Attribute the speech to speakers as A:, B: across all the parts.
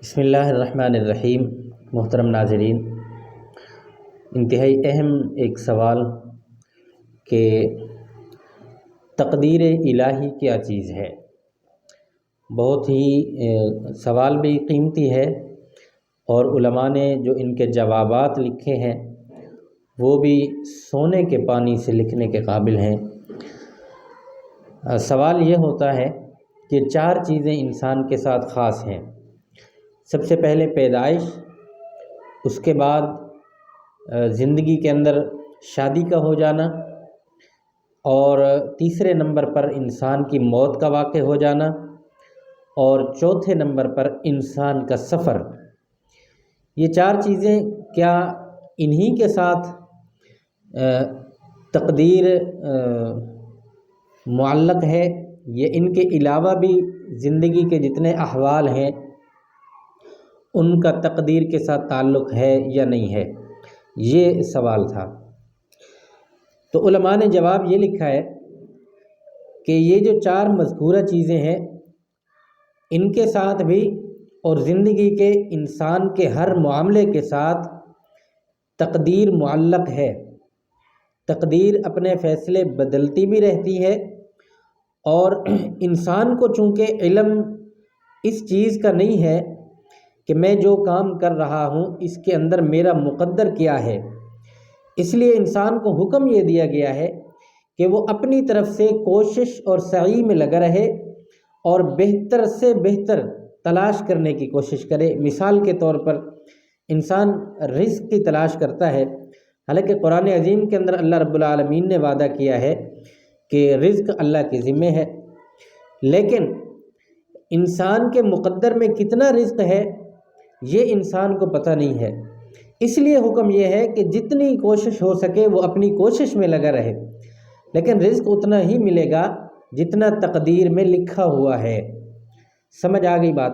A: بسم اللہ الرحمن الرحیم۔ محترم ناظرین، انتہائی اہم ایک سوال کہ تقدیر الہی کیا چیز ہے۔ بہت ہی سوال بھی قیمتی ہے، اور علماء نے جو ان کے جوابات لکھے ہیں وہ بھی سونے کے پانی سے لکھنے کے قابل ہیں۔ سوال یہ ہوتا ہے کہ چار چیزیں انسان کے ساتھ خاص ہیں۔ سب سے پہلے پیدائش، اس کے بعد زندگی کے اندر شادی کا ہو جانا، اور تیسرے نمبر پر انسان کی موت کا واقع ہو جانا، اور چوتھے نمبر پر انسان کا سفر۔ یہ چار چیزیں کیا انہی کے ساتھ تقدیر معلق ہے، یا ان کے علاوہ بھی زندگی کے جتنے احوال ہیں ان کا تقدیر کے ساتھ تعلق ہے یا نہیں ہے؟ یہ سوال تھا۔ تو علماء نے جواب یہ لکھا ہے کہ یہ جو چار مذکورہ چیزیں ہیں ان کے ساتھ بھی، اور زندگی کے انسان کے ہر معاملے کے ساتھ تقدیر معلق ہے۔ تقدیر اپنے فیصلے بدلتی بھی رہتی ہے، اور انسان کو چونکہ علم اس چیز کا نہیں ہے کہ میں جو کام کر رہا ہوں اس کے اندر میرا مقدر کیا ہے، اس لیے انسان کو حکم یہ دیا گیا ہے کہ وہ اپنی طرف سے کوشش اور سعی میں لگا رہے، اور بہتر سے بہتر تلاش کرنے کی کوشش کرے۔ مثال کے طور پر انسان رزق کی تلاش کرتا ہے، حالانکہ قرآن عظیم کے اندر اللہ رب العالمین نے وعدہ کیا ہے کہ رزق اللہ کے ذمہ ہے، لیکن انسان کے مقدر میں کتنا رزق ہے یہ انسان کو پتہ نہیں ہے۔ اس لیے حکم یہ ہے کہ جتنی کوشش ہو سکے وہ اپنی کوشش میں لگا رہے، لیکن رزق اتنا ہی ملے گا جتنا تقدیر میں لکھا ہوا ہے۔ سمجھ آ گئی بات؟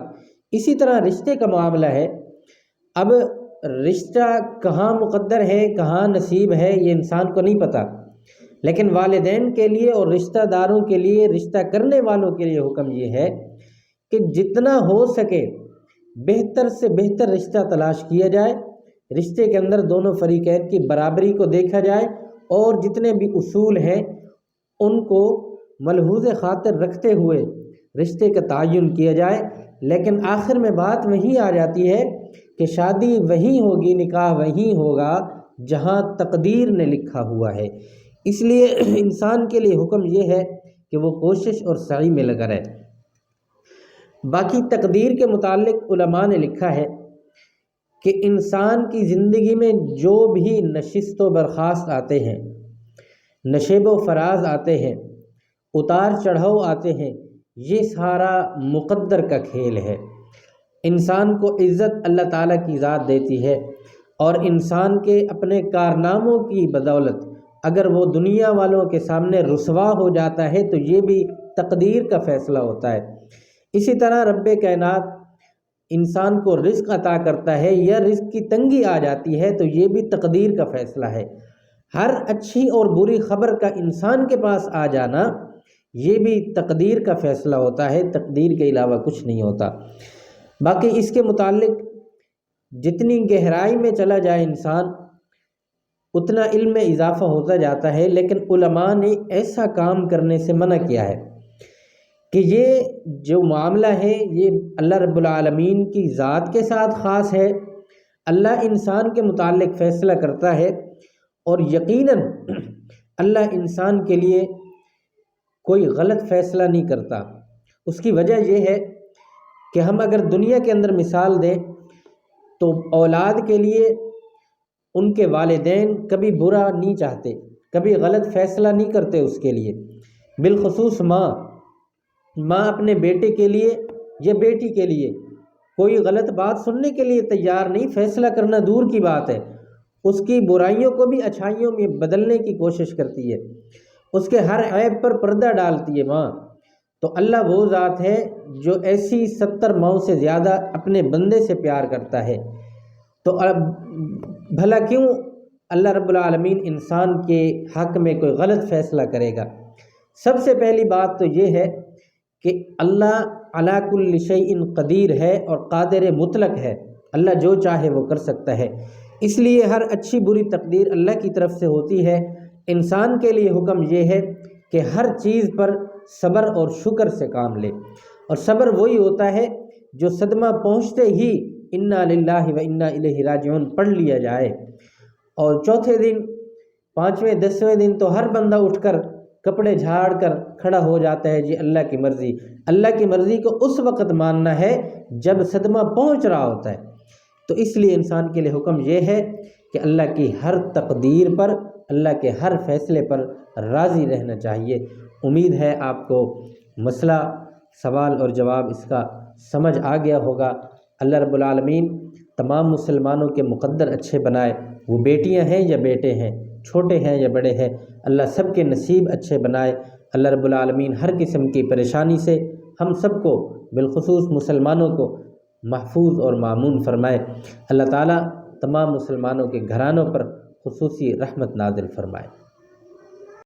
A: اسی طرح رشتے کا معاملہ ہے۔ اب رشتہ کہاں مقدر ہے کہاں نصیب ہے یہ انسان کو نہیں پتہ، لیکن والدین کے لیے اور رشتہ داروں کے لیے، رشتہ کرنے والوں کے لیے حکم یہ ہے کہ جتنا ہو سکے بہتر سے بہتر رشتہ تلاش کیا جائے، رشتے کے اندر دونوں فریقین کی برابری کو دیکھا جائے، اور جتنے بھی اصول ہیں ان کو ملحوظ خاطر رکھتے ہوئے رشتے کا تعین کیا جائے۔ لیکن آخر میں بات وہیں آ جاتی ہے کہ شادی وہیں ہوگی، نکاح وہیں ہوگا جہاں تقدیر نے لکھا ہوا ہے۔ اس لیے انسان کے لیے حکم یہ ہے کہ وہ کوشش اور سعی میں لگا رہے۔ باقی تقدیر کے متعلق علماء نے لکھا ہے کہ انسان کی زندگی میں جو بھی نشست و برخاست آتے ہیں، نشیب و فراز آتے ہیں، اتار چڑھاؤ آتے ہیں، یہ سارا مقدر کا کھیل ہے۔ انسان کو عزت اللہ تعالیٰ کی ذات دیتی ہے، اور انسان کے اپنے کارناموں کی بدولت اگر وہ دنیا والوں کے سامنے رسوا ہو جاتا ہے تو یہ بھی تقدیر کا فیصلہ ہوتا ہے۔ اسی طرح رب کائنات انسان کو رزق عطا کرتا ہے، یا رزق کی تنگی آ جاتی ہے تو یہ بھی تقدیر کا فیصلہ ہے۔ ہر اچھی اور بری خبر کا انسان کے پاس آ جانا یہ بھی تقدیر کا فیصلہ ہوتا ہے، تقدیر کے علاوہ کچھ نہیں ہوتا۔ باقی اس کے متعلق جتنی گہرائی میں چلا جائے انسان اتنا علم میں اضافہ ہوتا جاتا ہے، لیکن علماء نے ایسا کام کرنے سے منع کیا ہے کہ یہ جو معاملہ ہے یہ اللہ رب العالمین کی ذات کے ساتھ خاص ہے۔ اللہ انسان کے متعلق فیصلہ کرتا ہے، اور یقیناً اللہ انسان کے لیے کوئی غلط فیصلہ نہیں کرتا۔ اس کی وجہ یہ ہے کہ ہم اگر دنیا کے اندر مثال دیں تو اولاد کے لیے ان کے والدین کبھی برا نہیں چاہتے، کبھی غلط فیصلہ نہیں کرتے اس کے لیے۔ بالخصوص ماں اپنے بیٹے کے لیے یا بیٹی کے لیے کوئی غلط بات سننے کے لیے تیار نہیں، فیصلہ کرنا دور کی بات ہے، اس کی برائیوں کو بھی اچھائیوں میں بدلنے کی کوشش کرتی ہے، اس کے ہر عیب پر پردہ ڈالتی ہے ماں۔ تو اللہ وہ ذات ہے جو ایسی 70 ماؤں سے زیادہ اپنے بندے سے پیار کرتا ہے، تو اب بھلا کیوں اللہ رب العالمین انسان کے حق میں کوئی غلط فیصلہ کرے گا؟ سب سے پہلی بات تو یہ ہے کہ اللہ علی کل شیء قدیر ہے اور قادر مطلق ہے، اللہ جو چاہے وہ کر سکتا ہے، اس لیے ہر اچھی بری تقدیر اللہ کی طرف سے ہوتی ہے۔ انسان کے لیے حکم یہ ہے کہ ہر چیز پر صبر اور شکر سے کام لے، اور صبر وہی ہوتا ہے جو صدمہ پہنچتے ہی انا للہ و انا الیہ راجعون پڑھ لیا جائے، اور چوتھے دن، پانچویں، 10ویں دن تو ہر بندہ اٹھ کر کپڑے جھاڑ کر کھڑا ہو جاتا ہے، جی اللہ کی مرضی۔ اللہ کی مرضی کو اس وقت ماننا ہے جب صدمہ پہنچ رہا ہوتا ہے۔ تو اس لیے انسان کے لیے حکم یہ ہے کہ اللہ کی ہر تقدیر پر، اللہ کے ہر فیصلے پر راضی رہنا چاہیے۔ امید ہے آپ کو مسئلہ، سوال اور جواب اس کا سمجھ آ گیا ہوگا۔ اللہ رب العالمین تمام مسلمانوں کے مقدر اچھے بنائے، وہ بیٹیاں ہیں یا بیٹے ہیں، چھوٹے ہیں یا بڑے ہیں، اللہ سب کے نصیب اچھے بنائے۔ اللہ رب العالمین ہر قسم کی پریشانی سے ہم سب کو، بالخصوص مسلمانوں کو، محفوظ اور مامون فرمائے۔ اللہ تعالیٰ تمام مسلمانوں کے گھرانوں پر خصوصی رحمت نازل فرمائے۔